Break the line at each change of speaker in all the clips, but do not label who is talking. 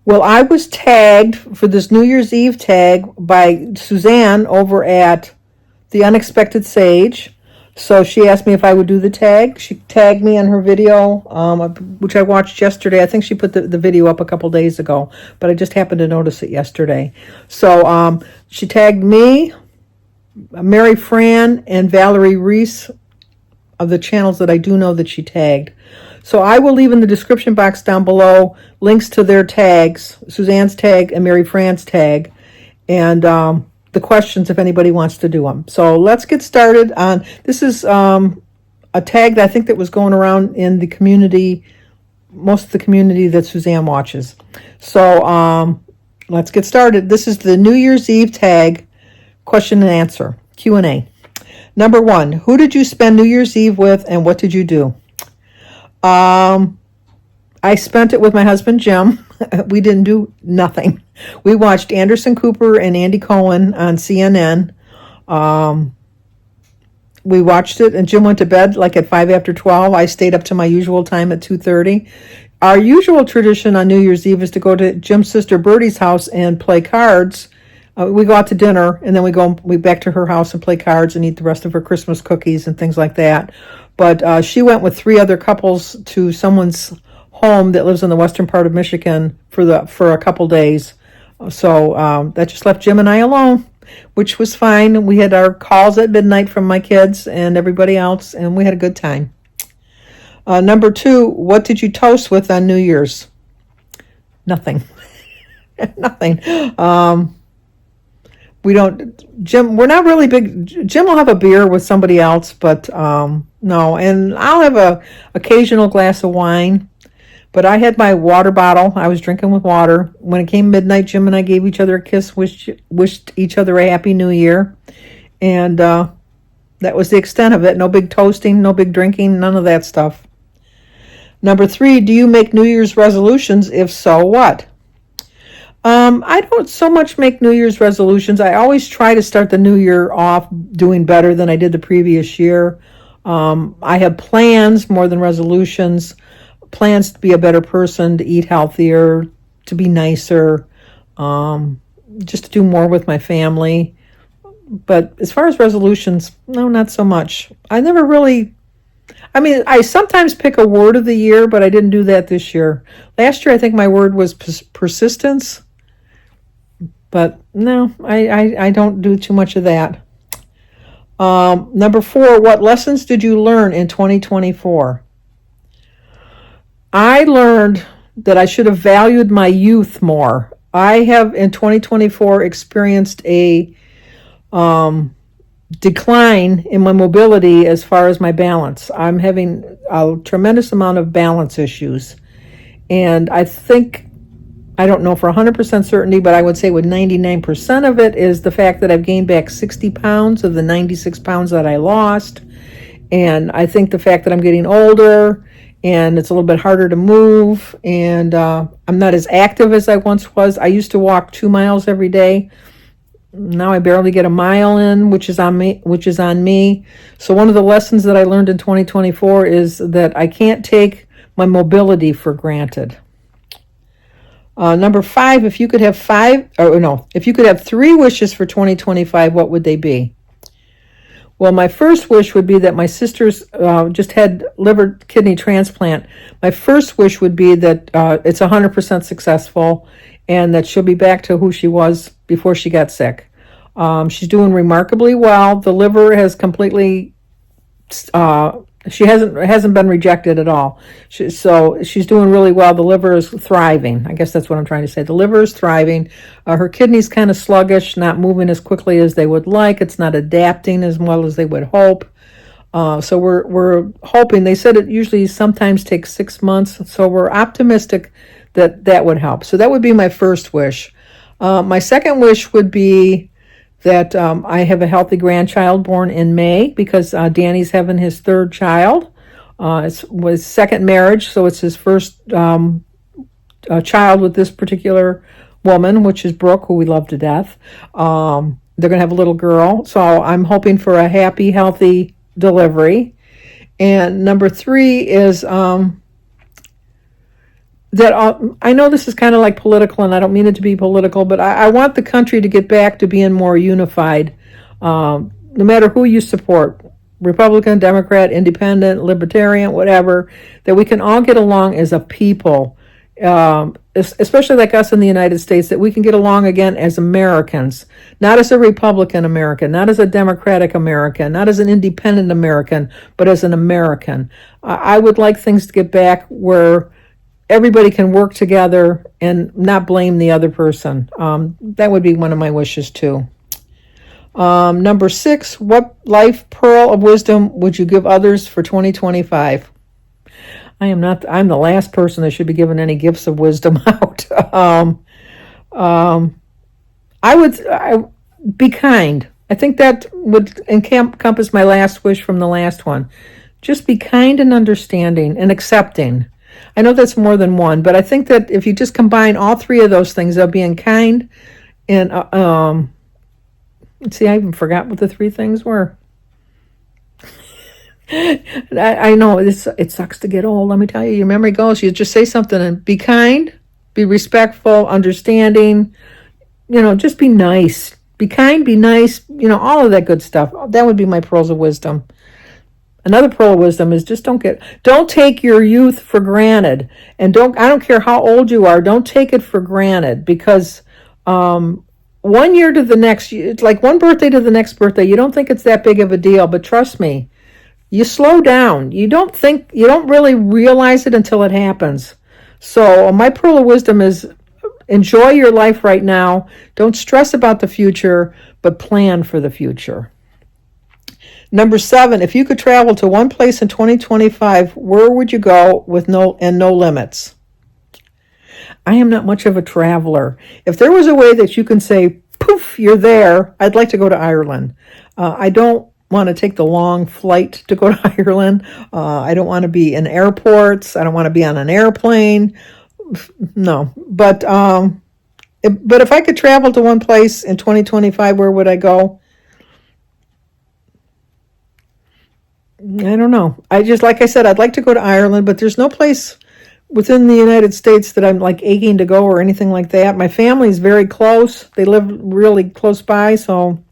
Well, I was tagged for this New Year's Eve tag by Suzanne over at The Unexpected Sage. So she asked me if I would do the tag. She tagged me in her video, which I watched yesterday. I think she put the video up a couple days ago, but I just happened to notice it yesterday. So she tagged me, Mary Fran, and Valerie Reese of the channels that I do know that she tagged. So I will leave in the description box down below links to their tags, Suzanne's tag and Mary Fran's tag, and the questions if anybody wants to do them. So let's get started on, this is a tag that I think that was going around in the community, most of the community that Suzanne watches. So let's get started. This is the New Year's Eve tag, question and answer, Q&A. Number 1, who did you spend New Year's Eve with and what did you do? I spent it with my husband, Jim. We didn't do nothing. We watched Anderson Cooper and Andy Cohen on CNN. We watched it, and Jim went to bed like at 5 after 12. I stayed up to my usual time at 2:30. Our usual tradition on New Year's Eve is to go to Jim's sister Bertie's house and play cards. We go out to dinner, and then we back to her house and play cards and eat the rest of her Christmas cookies and things like that. But she went with 3 other couples to someone's home that lives in the western part of Michigan for a couple days. So that just left Jim and I alone, which was fine. We had our calls at midnight from my kids and everybody else, and we had a good time. Number 2, what did you toast with on New Year's? Nothing. Nothing. We don't, Jim, we're not really big. Jim will have a beer with somebody else, but no. And I'll have a occasional glass of wine. But I had my water bottle. I was drinking with water. When it came midnight, Jim and I gave each other a kiss, wished each other a happy new year. And that was the extent of it. No big toasting, no big drinking, none of that stuff. Number 3, do you make New Year's resolutions? If so, what? I don't so much make New Year's resolutions. I always try to start the new year off doing better than I did the previous year. I have plans more than resolutions. Plans to be a better person, to eat healthier, to be nicer, just to do more with my family. But as far as resolutions, no, not so much. I sometimes pick a word of the year, but I didn't do that this year. Last year, I think my word was persistence. But no, I don't do too much of that. Number 4, what lessons did you learn in 2024? I learned that I should have valued my youth more. I have in 2024 experienced a decline in my mobility as far as my balance. I'm having a tremendous amount of balance issues. And I don't know for 100% certainty, but I would say with 99% of it is the fact that I've gained back 60 pounds of the 96 pounds that I lost. And I think the fact that I'm getting older and it's a little bit harder to move, and I'm not as active as I once was. I used to walk 2 miles every day. Now I barely get a mile in, which is on me. So one of the lessons that I learned in 2024 is that I can't take my mobility for granted. Number 5, if you could have 3 wishes for 2025, what would they be? Well, my first wish would be that my sister's just had liver kidney transplant. My first wish would be that it's 100% successful and that she'll be back to who she was before she got sick. She's doing remarkably well. The liver has completely, she hasn't been rejected at all. So she's doing really well. The liver is thriving. I guess that's what I'm trying to say. The liver is thriving. Her kidney's kind of sluggish, not moving as quickly as they would like. It's not adapting as well as they would hope. So we're hoping. They said it usually sometimes takes 6 months. So we're optimistic that would help. So that would be my first wish. My second wish would be that I have a healthy grandchild born in May, because Danny's having his 3rd child. It was second marriage, so it's his first child with this particular woman, which is Brooke, who we love to death. They're going to have a little girl, so I'm hoping for a happy, healthy delivery. And number 3 is that I know this is kind of like political, and I don't mean it to be political, but I want the country to get back to being more unified, no matter who you support, Republican, Democrat, Independent, Libertarian, whatever, that we can all get along as a people, especially like us in the United States, that we can get along again as Americans, not as a Republican American, not as a Democratic American, not as an Independent American, but as an American. I would like things to get back where everybody can work together and not blame the other person. That would be one of my wishes too. Number 6, what life pearl of wisdom would you give others for 2025? I'm the last person that should be given any gifts of wisdom out. I be kind. I think that would encompass my last wish from the last one. Just be kind and understanding and accepting. I know that's more than one, but I think that if you just combine all three of those things of being kind and, see, I even forgot what the three things were. I know it sucks to get old. Let me tell you, your memory goes. You just say something and be kind, be respectful, understanding, just be nice. Be kind, be nice, all of that good stuff. That would be my pearls of wisdom. Another pearl of wisdom is just don't take your youth for granted. And I don't care how old you are, don't take it for granted, because one year to the next, it's like one birthday to the next birthday. You don't think it's that big of a deal, but trust me, you slow down. You don't really realize it until it happens. So my pearl of wisdom is enjoy your life right now. Don't stress about the future, but plan for the future. Number 7, if you could travel to one place in 2025, where would you go with no limits? I am not much of a traveler. If there was a way that you can say, poof, you're there, I'd like to go to Ireland. I don't want to take the long flight to go to Ireland. I don't want to be in airports. I don't want to be on an airplane. No, but if I could travel to one place in 2025, where would I go? I don't know. Like I said, I'd like to go to Ireland, but there's no place within the United States that I'm like aching to go or anything like that. My family's very close. They live really close by, so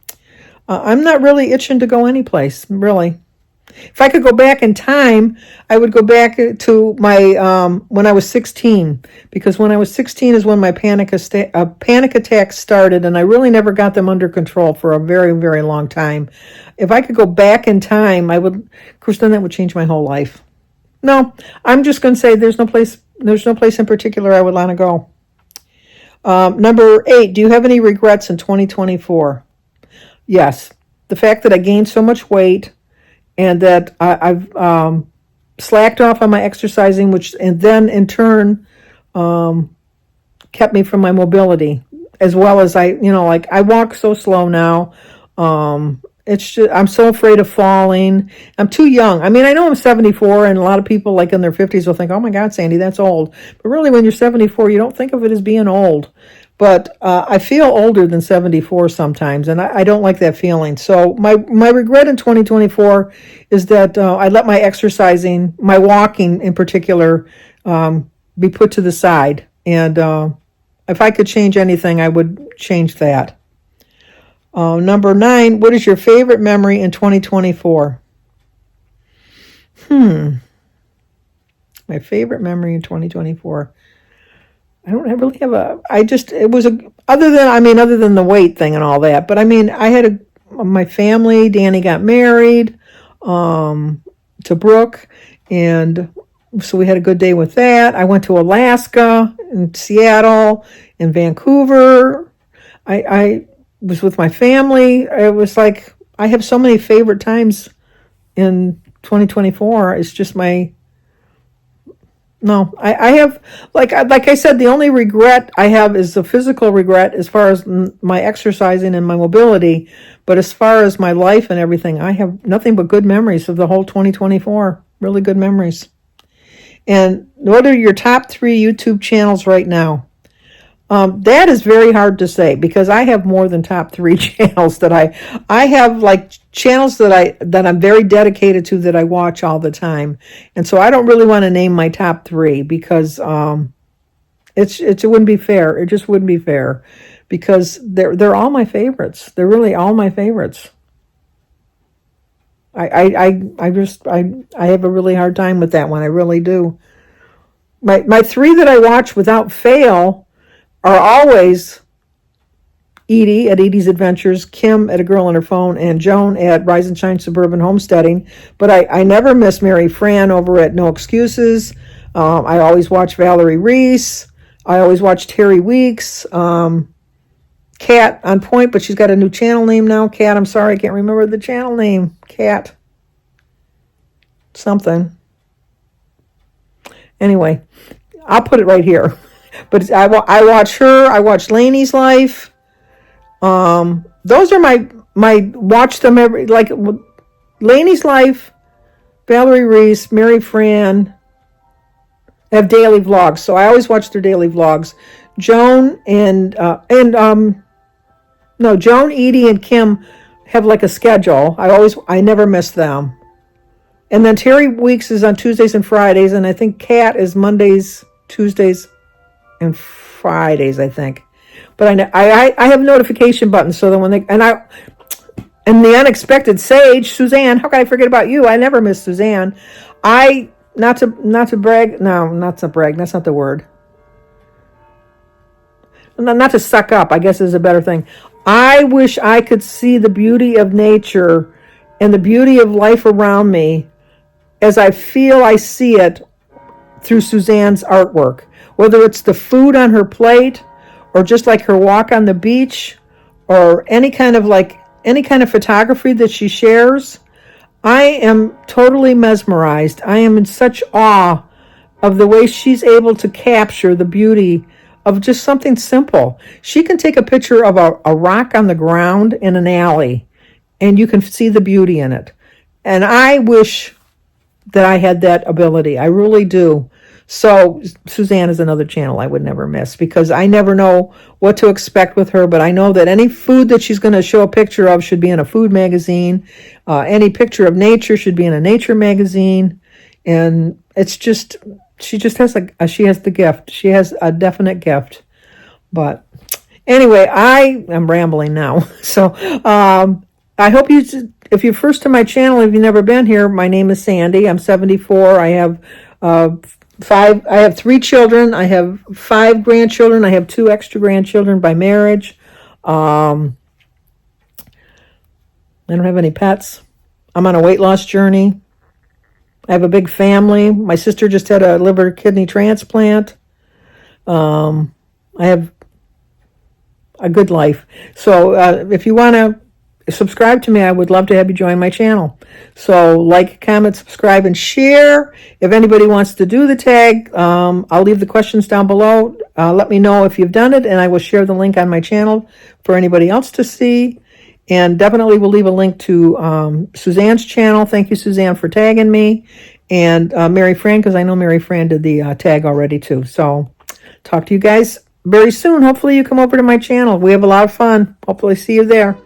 I'm not really itching to go anyplace, really. If I could go back in time, I would go back to my when I was 16, because when I was 16 is when my panic attacks started, and I really never got them under control for a very, very long time. If I could go back in time, I would. Of course, then that would change my whole life. No, I'm just going to say there's no place in particular I would want to go. Number 8, do you have any regrets in 2024? Yes, the fact that I gained so much weight, and that I've slacked off on my exercising, and then in turn kept me from my mobility, as well as I walk so slow now. It's just, I'm so afraid of falling. I'm too young. I mean, I know I'm 74, and a lot of people like in their 50s will think, oh my God, Sandy, that's old. But really, when you're 74, you don't think of it as being old. But I feel older than 74 sometimes, and I don't like that feeling. So my regret in 2024 is that I let my exercising, my walking in particular, be put to the side. And if I could change anything, I would change that. Number 9, what is your favorite memory in 2024? My favorite memory in 2024. I don't really have other than the weight thing and all that, but I mean, I had my family, Danny got married, to Brooke, and so we had a good day with that. I went to Alaska and Seattle and Vancouver. I was with my family. It was like, I have so many favorite times in 2024. It's just I have, like I said, the only regret I have is the physical regret as far as my exercising and my mobility. But as far as my life and everything, I have nothing but good memories of the whole 2024. Really good memories. And what are your top 3 YouTube channels right now? That is very hard to say, because I have more than top 3 channels that I have, like channels that I'm very dedicated to, that I watch all the time. And so I don't really want to name my top 3, because It wouldn't be fair. It just wouldn't be fair, because they're all my favorites. They're really all my favorites. I have a really hard time with that one. I really do. My three that I watch without fail are always Edie at Edie's Adventures, Kim at A Girl on Her Phone, and Joan at Rise and Shine Suburban Homesteading. But I never miss Mary Fran over at No Excuses. I always watch Valerie Reese. I always watch Terry Weeks. Kat on point, but she's got a new channel name now. Kat, I'm sorry, I can't remember the channel name. Kat something. Anyway, I'll put it right here. But I watch her. I watch Lainey's Life. Those are my watch them every, like Lainey's Life, Valerie Reese, Mary Fran have daily vlogs, so I always watch their daily vlogs. Joan Joan, Edie, and Kim have like a schedule. I never miss them. And then Terry Weeks is on Tuesdays and Fridays, and I think Kat is Mondays, Tuesdays, and Fridays, I think. But I have notification buttons, so that when they and the unexpected Sage, Suzanne, how can I forget about you? I never miss Suzanne. Not to brag. No, not to brag. That's not the word. Not to suck up, I guess is a better thing. I wish I could see the beauty of nature and the beauty of life around me as I feel I see it through Suzanne's artwork. Whether it's the food on her plate, or just like her walk on the beach, or any kind of photography that she shares, I am totally mesmerized. I am in such awe of the way she's able to capture the beauty of just something simple. She can take a picture of a rock on the ground in an alley, and you can see the beauty in it. And I wish that I had that ability. I really do. So Suzanne is another channel I would never miss, because I never know what to expect with her, but I know that any food that she's going to show a picture of should be in a food magazine. Any picture of nature should be in a nature magazine. And it's just, she has the gift. She has a definite gift. But anyway, I am rambling now. So I hope if you're first to my channel, if you've never been here, my name is Sandy. I'm 74. I have I have 3 children. I have 5 grandchildren. I have 2 extra grandchildren by marriage. I don't have any pets. I'm on a weight loss journey. I have a big family. My sister just had a liver kidney transplant. I have a good life. So if you want to subscribe to me, I would love to have you join my channel. So like, comment, subscribe, and share. If anybody wants to do the tag, I'll leave the questions down below. Let me know if you've done it, and I will share the link on my channel for anybody else to see. And definitely we'll leave a link to Suzanne's channel. Thank you, Suzanne, for tagging me. And Mary Fran, because I know Mary Fran did the tag already too. So talk to you guys very soon. Hopefully you come over to my channel. We have a lot of fun. Hopefully see you there.